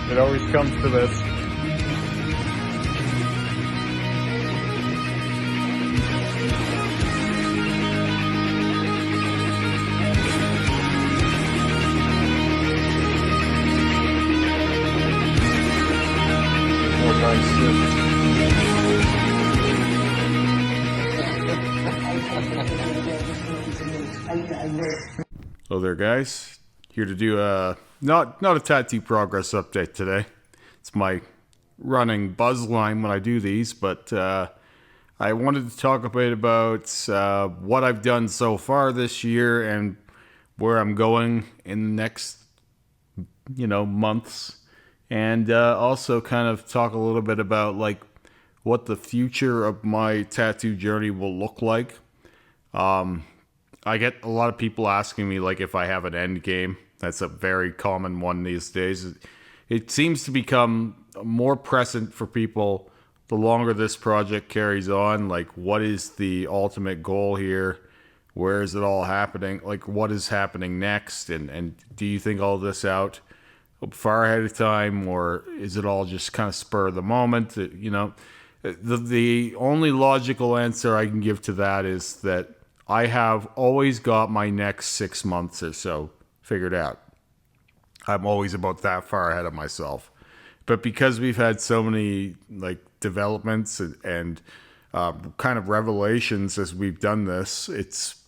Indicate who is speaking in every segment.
Speaker 1: It always comes to this. More nice shit. Hello there, guys. Here to do not a tattoo progress update today. It's my running buzz line when I do these, but I wanted to talk a bit about what I've done so far this year and where I'm going in the next, months, and also kind of talk a little bit about like what the future of my tattoo journey will look like. I get a lot of people asking me like if I have an end game. That's a very common one these days. It seems to become more present for people the longer this project carries on. Like, what is the ultimate goal here? Where is it all happening? Like, what is happening next? And do you think all this out far ahead of time, or is it all just kind of spur of the moment? The only logical answer I can give to that is that I have always got my next 6 months or so figured out. I'm always about that far ahead of myself. But because we've had so many like developments and kind of revelations as we've done this, it's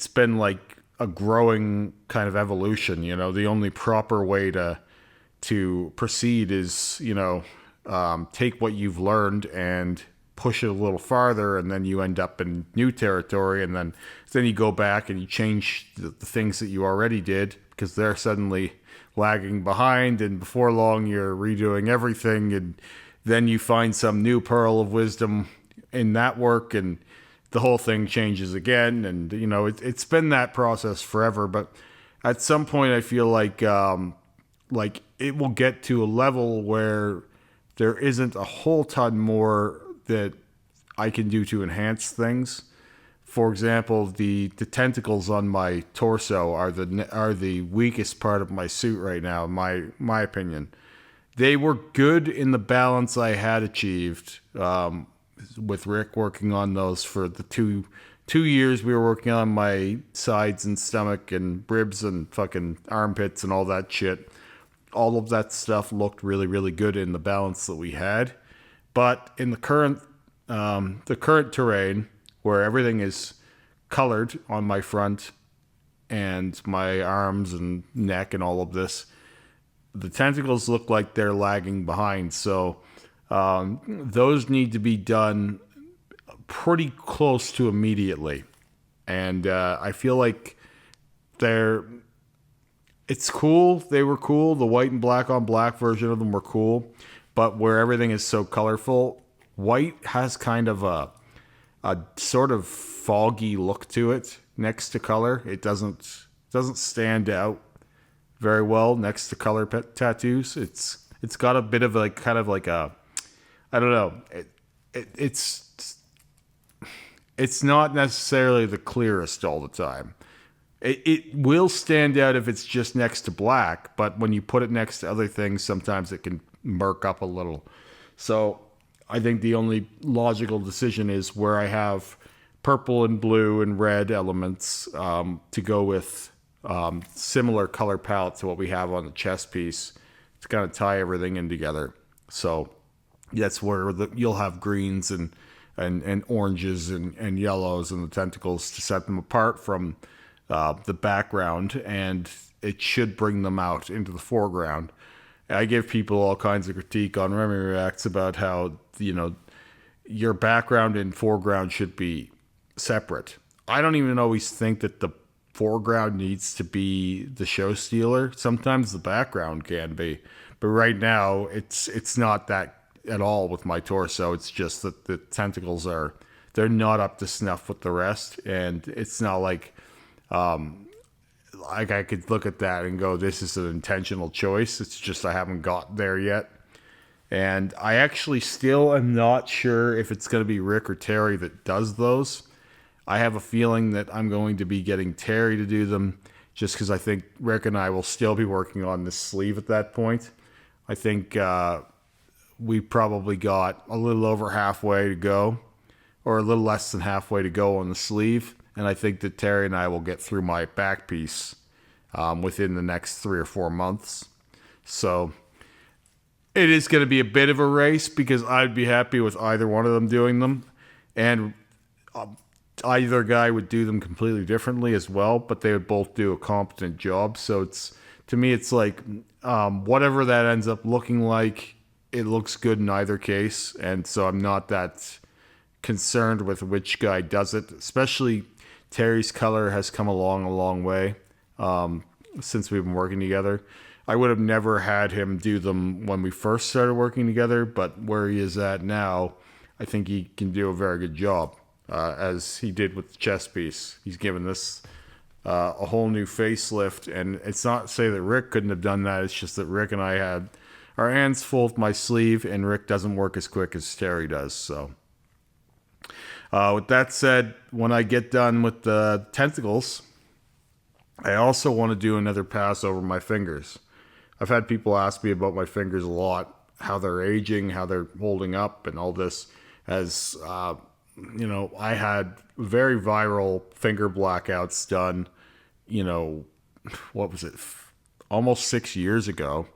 Speaker 1: been like a growing kind of evolution. The only proper way to proceed is take what you've learned and push it a little farther, and then you end up in new territory, and then you go back and you change the things that you already did because they're suddenly lagging behind, and before long you're redoing everything, and then you find some new pearl of wisdom in that work, and the whole thing changes again. And it's been that process forever, but at some point I feel like it will get to a level where there isn't a whole ton more that I can do to enhance things. For example, the tentacles on my torso are the weakest part of my suit right now, in my opinion. They were good in the balance I had achieved with Rick working on those for the two years we were working on my sides and stomach and ribs and fucking armpits and all that shit. All of that stuff looked really, really good in the balance that we had. But in the current terrain, where everything is colored on my front and my arms and neck and all of this, the tentacles look like they're lagging behind. So those need to be done pretty close to immediately. And I feel like it's cool. They were cool. The white and black on black version of them were cool. But where everything is so colorful, white has kind of a sort of foggy look to it next to color. It doesn't stand out very well next to color tattoos. It's got a bit of like kind of like a, I don't know. It's not necessarily the clearest all the time. It will stand out if it's just next to black, but when you put it next to other things, sometimes it can murk up a little. So I think the only logical decision is where I have purple and blue and red elements to go with similar color palette to what we have on the chest piece to kind of tie everything in together. So that's where you'll have greens and oranges and yellows and the tentacles to set them apart from the background, and it should bring them out into the foreground. I give people all kinds of critique on Remy Reacts about how, your background and foreground should be separate. I don't even always think that the foreground needs to be the show stealer. Sometimes the background can be. But right now, it's not that at all with my torso. It's just that the tentacles they're not up to snuff with the rest. And it's not like I could look at that and go, this is an intentional choice. It's just I haven't got there yet. And I actually still am not sure if it's going to be Rick or Terry that does those. I have a feeling that I'm going to be getting Terry to do them just because I think Rick and I will still be working on this sleeve at that point. I think we probably got a little over halfway to go, or a little less than halfway to go on the sleeve. And I think that Terry and I will get through my back piece within the next 3 or 4 months. So it is going to be a bit of a race because I'd be happy with either one of them doing them. And either guy would do them completely differently as well, but they would both do a competent job. So to me, it's like whatever that ends up looking like, it looks good in either case. And so I'm not that concerned with which guy does it. Especially Terry's color has come along a long way since we've been working together. I would have never had him do them when we first started working together, but where he is at now, I think he can do a very good job, as he did with the chest piece. He's given this a whole new facelift, and it's not to say that Rick couldn't have done that. It's just that Rick and I had our hands full with my sleeve, and Rick doesn't work as quick as Terry does. So with that said, when I get done with the tentacles, I also want to do another pass over my fingers. I've had people ask me about my fingers a lot, how they're aging, how they're holding up, and all this. As I had very viral finger blackouts done, what was it, almost 6 years ago.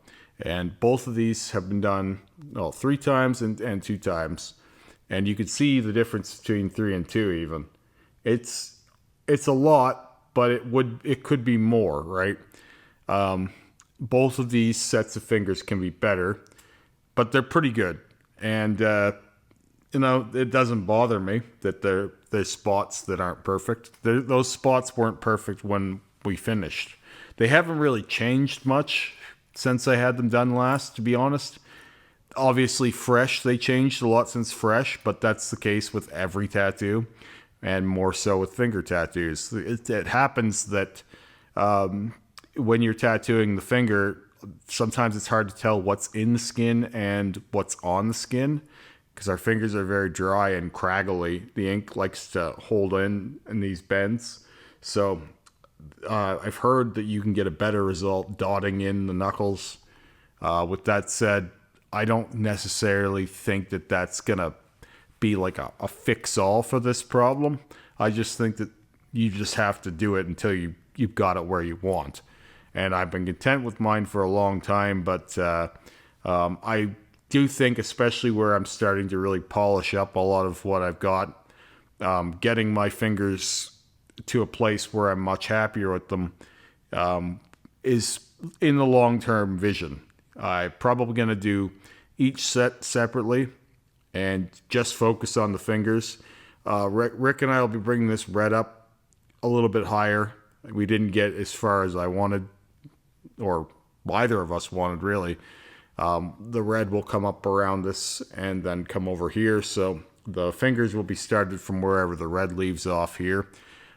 Speaker 1: And both of these have been done, 3 times and 2 times. And you could see the difference between 3 and 2 even. It's a lot, but it could be more, right? Both of these sets of fingers can be better, but they're pretty good. And, it doesn't bother me that there's spots that aren't perfect. Those spots weren't perfect when we finished. They haven't really changed much since I had them done last, to be honest. Obviously, fresh, they changed a lot since fresh, but that's the case with every tattoo, and more so with finger tattoos. It happens that when you're tattooing the finger, sometimes it's hard to tell what's in the skin and what's on the skin because our fingers are very dry and craggly. The ink likes to hold in these bends. So I've heard that you can get a better result dotting in the knuckles. With that said, I don't necessarily think that that's going to be like a fix-all for this problem. I just think that you just have to do it until you've got it where you want. And I've been content with mine for a long time, but I do think, especially where I'm starting to really polish up a lot of what I've got, getting my fingers to a place where I'm much happier with them is in the long-term vision. I'm probably going to do each set separately and just focus on the fingers. Rick and I will be bringing this red up a little bit higher. We didn't get as far as I wanted, or either of us wanted, really. The red will come up around this and then come over here. So the fingers will be started from wherever the red leaves off here.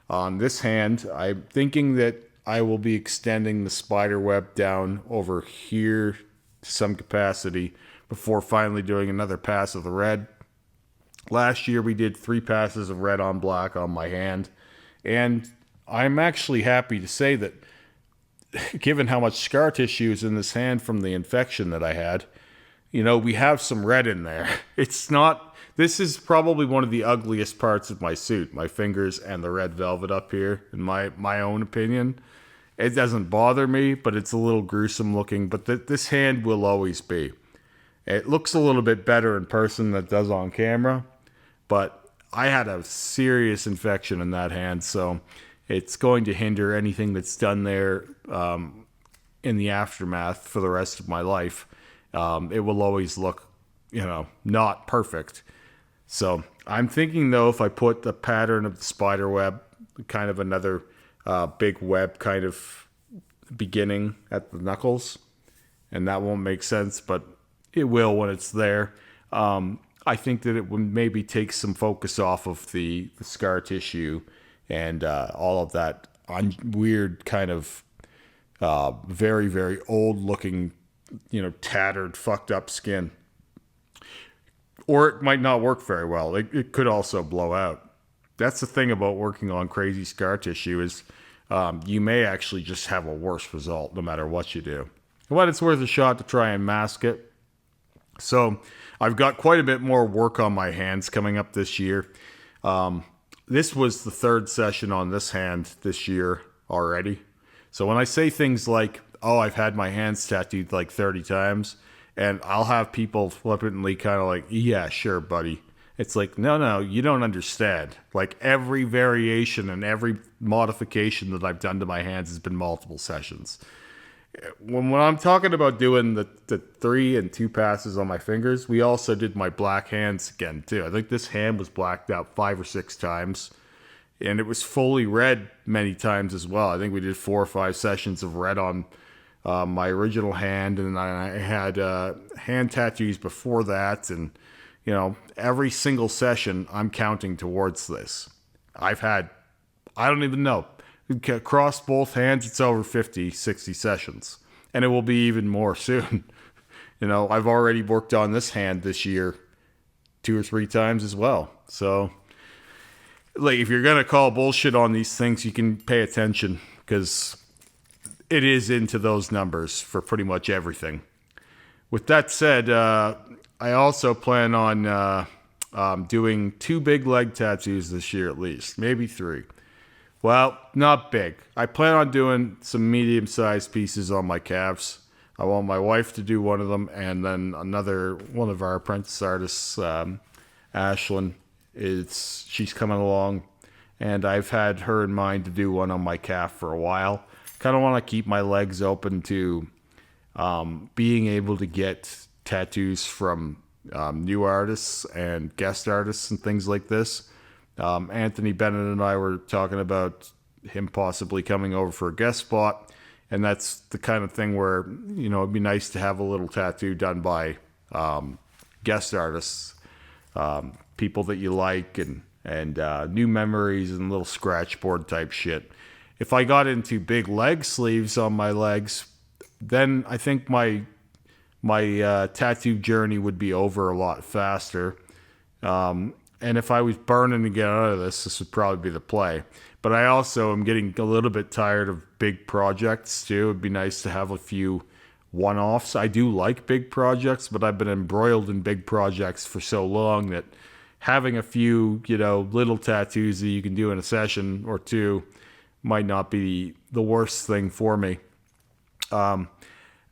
Speaker 1: On this hand, I'm thinking that I will be extending the spider web down over here to some capacity before finally doing another pass of the red. Last year we did 3 passes of red on black on my hand, and I'm actually happy to say that given how much scar tissue is in this hand from the infection that I had, we have some red in there. This is probably one of the ugliest parts of my suit, my fingers and the red velvet up here, in my own opinion. It doesn't bother me, but it's a little gruesome looking, but this hand will always be. It looks a little bit better in person than it does on camera, but I had a serious infection in that hand, so it's going to hinder anything that's done there in the aftermath for the rest of my life. It will always look, not perfect. So I'm thinking, though, if I put the pattern of the spider web, kind of another big web kind of beginning at the knuckles, and that won't make sense, but it will when it's there. I think that it would maybe take some focus off of the scar tissue and all of that weird kind of very, very old looking, tattered, fucked up skin. Or it might not work very well. It could also blow out. That's the thing about working on crazy scar tissue is you may actually just have a worse result no matter what you do. but it's worth a shot to try and mask it. So I've got quite a bit more work on my hands coming up this year. This was the third session on this hand this year already. So when I say things like, oh, I've had my hands tattooed like 30 times, and I'll have people flippantly kind of like, yeah, sure, buddy. It's like, no, you don't understand. Like every variation and every modification that I've done to my hands has been multiple sessions. When I'm talking about doing the 3 and 2 passes on my fingers, we also did my black hands again too. I think this hand was blacked out 5 or 6 times, and it was fully red many times as well. I think we did 4 or 5 sessions of red on my original hand, and I had hand tattoos before that, and every single session I'm counting towards this. I've had, I don't even know, across both hands, it's over 50, 60 sessions. And it will be even more soon. I've already worked on this hand this year 2 or 3 times as well. So, like, if you're going to call bullshit on these things, you can pay attention, because it is into those numbers for pretty much everything. With that said, I also plan on doing 2 big leg tattoos this year at least, maybe 3. Well, not big. I plan on doing some medium-sized pieces on my calves. I want my wife to do one of them, and then one of our apprentice artists, Ashlyn, she's coming along, and I've had her in mind to do one on my calf for a while. Kind of want to keep my legs open to being able to get tattoos from new artists and guest artists and things like this. Anthony Bennett and I were talking about him possibly coming over for a guest spot, and that's the kind of thing where it'd be nice to have a little tattoo done by guest artists, people that you like, and new memories and little scratch board type shit. If I got into big leg sleeves on my legs, then I think my tattoo journey would be over a lot faster. And if I was burning to get out of this would probably be the play. But I also am getting a little bit tired of big projects too. It'd be nice to have a few one-offs. I do like big projects, but I've been embroiled in big projects for so long that having a few, little tattoos that you can do in a session or 2 might not be the worst thing for me.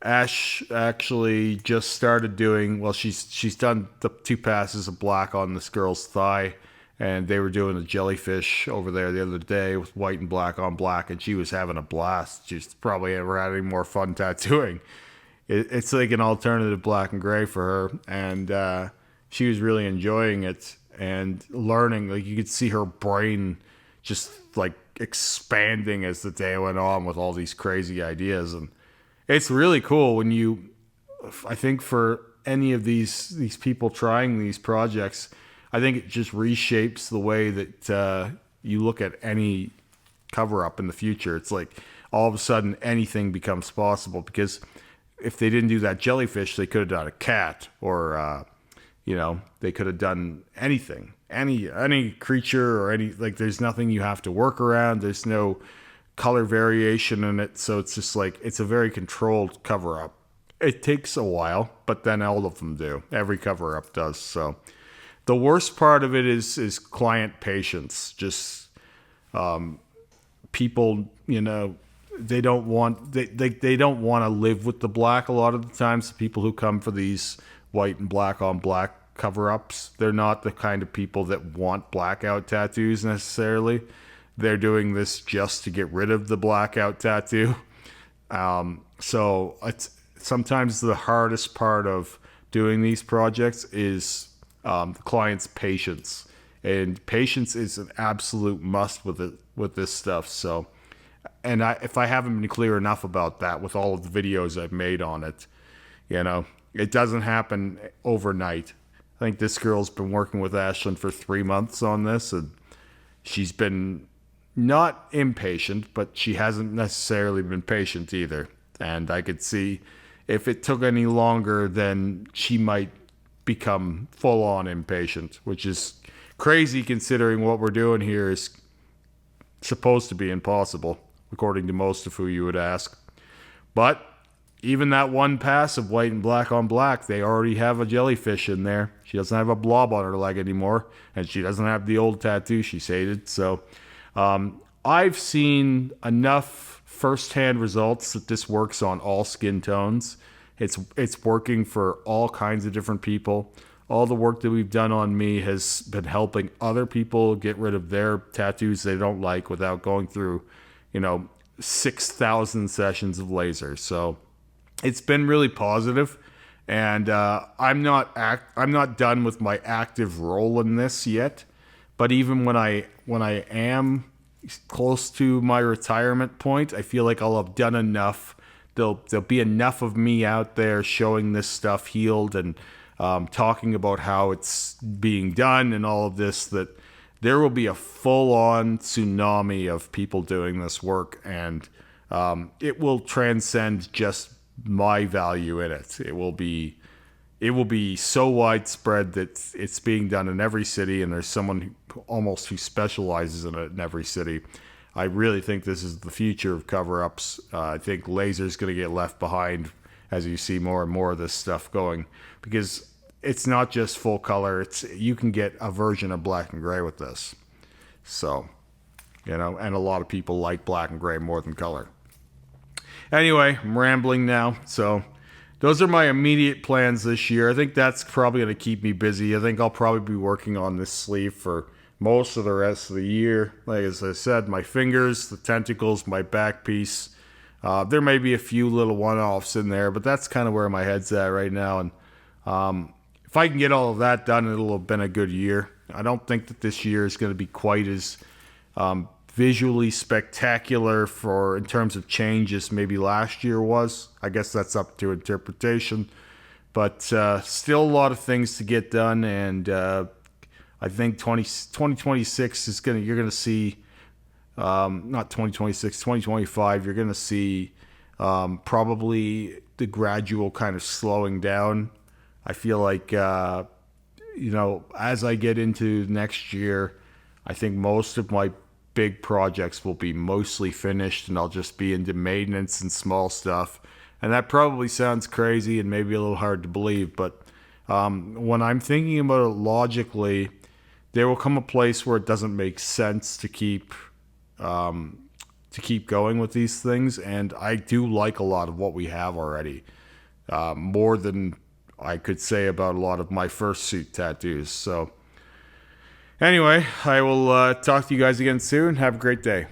Speaker 1: Ash actually just started doing, she's done the 2 passes of black on this girl's thigh, and they were doing a jellyfish over there the other day with white and black on black, and she was having a blast. She's probably never had any more fun tattooing. It's like an alternative black and gray for her, and she was really enjoying it and learning. Like, you could see her brain just like expanding as the day went on with all these crazy ideas, and it's really cool when I think for any of these people trying these projects, I think it just reshapes the way that you look at any cover-up in the future. It's like all of a sudden anything becomes possible, because if they didn't do that jellyfish, they could have done a cat, or they could have done anything, any creature, or there's nothing you have to work around. There's no color variation in it, so it's just like, it's a very controlled cover-up. It takes a while, but then all of them do. Every cover-up does. So the worst part of it is client patience. Just people, they don't want to live with the black a lot of the times. The people who come for these white and black on black cover-ups, they're not the kind of people that want blackout tattoos necessarily. They're doing this just to get rid of the blackout tattoo. So it's sometimes the hardest part of doing these projects is the client's patience. And patience is an absolute must with this stuff. So, and if I haven't been clear enough about that with all of the videos I've made on it, it doesn't happen overnight. I think this girl's been working with Ashlyn for 3 months on this, and she's been not impatient, but she hasn't necessarily been patient either. And I could see if it took any longer, then she might become full-on impatient, which is crazy considering what we're doing here is supposed to be impossible, according to most of who you would ask. But even that one pass of white and black on black, they already have a jellyfish in there. She doesn't have a blob on her leg anymore, and she doesn't have the old tattoo she's hated. So I've seen enough firsthand results that this works on all skin tones. It's working for all kinds of different people. All the work that we've done on me has been helping other people get rid of their tattoos they don't like without going through, 6,000 sessions of laser. So it's been really positive, and I'm not done with my active role in this yet. But even when I am close to my retirement point, I feel like I'll have done enough. There'll be enough of me out there showing this stuff healed and talking about how it's being done and all of this, that there will be a full-on tsunami of people doing this work, and it will transcend just my value in it. It will be so widespread that it's being done in every city, and there's someone who specializes in it in every city. I really think this is the future of cover-ups. I think laser's going to get left behind as you see more and more of this stuff going, because it's not just full color. You can get a version of black and gray with this. So, and a lot of people like black and gray more than color. Anyway, I'm rambling now. So those are my immediate plans this year. I think that's probably going to keep me busy. I think I'll probably be working on this sleeve for most of the rest of the year. Like as I said, my fingers, the tentacles, my back piece. There may be a few little one-offs in there, but that's kind of where my head's at right now. And if I can get all of that done, it'll have been a good year. I don't think that this year is going to be quite as visually spectacular in terms of change as maybe last year was. I guess that's up to interpretation. But still a lot of things to get done, and I think 2026 is you're going to see, not 2026, 2025, you're going to see probably the gradual kind of slowing down. I feel like, as I get into next year, I think most of my big projects will be mostly finished, and I'll just be into maintenance and small stuff. And that probably sounds crazy and maybe a little hard to believe, but when I'm thinking about it logically, there will come a place where it doesn't make sense to keep going with these things. And I do like a lot of what we have already, more than I could say about a lot of my first suit tattoos. So anyway, I will talk to you guys again soon. Have a great day.